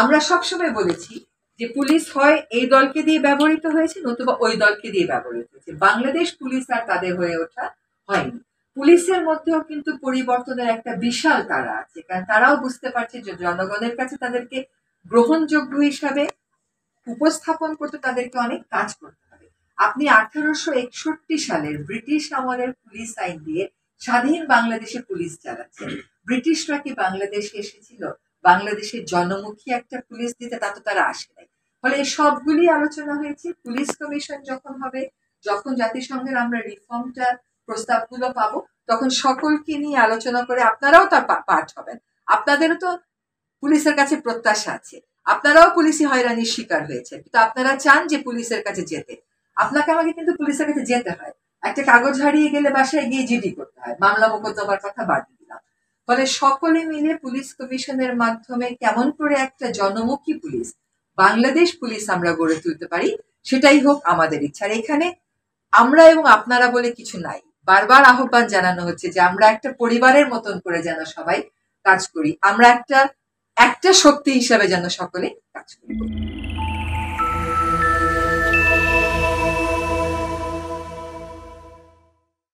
আমরা সবসময় বলেছি যে পুলিশ হয় এই দলকে দিয়ে ব্যবহৃত হয়েছে নতুবা ওই দলকে দিয়ে ব্যবহৃত হয়েছে, বাংলাদেশ পুলিশ আর তাদের হয়ে ওঠা হয়নি। পুলিশের মধ্যেও কিন্তু পরিবর্তনের একটা বিশাল তারা আছে, কারণ তারাও বুঝতে পারছে যে জনগণের কাছে তাদেরকে গ্রহণযোগ্য হিসাবে উপস্থাপন করতে তাদেরকে অনেক কাজ করতে হবে। আপনি 1861 সালের ব্রিটিশ আমলের পুলিশ আইন দিয়ে স্বাধীন বাংলাদেশে পুলিশ চালাচ্ছেন। ব্রিটিশরা কি বাংলাদেশে এসেছিল বাংলাদেশের জনমুখী একটা পুলিশ দিতে? তা তো তারা আসে নাই। ফলে সবগুলি আলোচনা হয়েছে। পুলিশ কমিশন যখন হবে, যখন জাতিসংঘের আমরা রিফর্মটা প্রস্তাবগুলো পাবো, তখন সকলকে নিয়ে আলোচনা করে আপনারাও তার পার্ট হবেন। আপনাদেরও তো পুলিশের কাছে প্রত্যাশা আছে, আপনারাও পুলিশি হয়রানির শিকার হয়েছে, কিন্তু আপনারা চান যে পুলিশের কাছে যেতে। আপনাকে আমাকে কিন্তু পুলিশের কাছে যেতে হয়, একটা কাগজ হারিয়ে গেলে বাসায় গিয়ে জিডি করতে হয়, মামলা মোকদ্দমার কথা বাদ দিলাম। ফলে সকলে মিলে পুলিশ কমিশনের মাধ্যমে কেমন করে একটা জনমুখী পুলিশ, বাংলাদেশ পুলিশ আমরা গড়ে তুলতে পারি, সেটাই হোক আমাদের ইচ্ছা। আর এখানে আমরা এবং আপনারা বলে কিছু নাই, বারবার আহ্বান জানানো হচ্ছে যে আমরা একটা পরিবারের মতন করে যেন সবাই কাজ করি, আমরা একটা শক্তি হিসাবে যেন সকলে কাজ করি।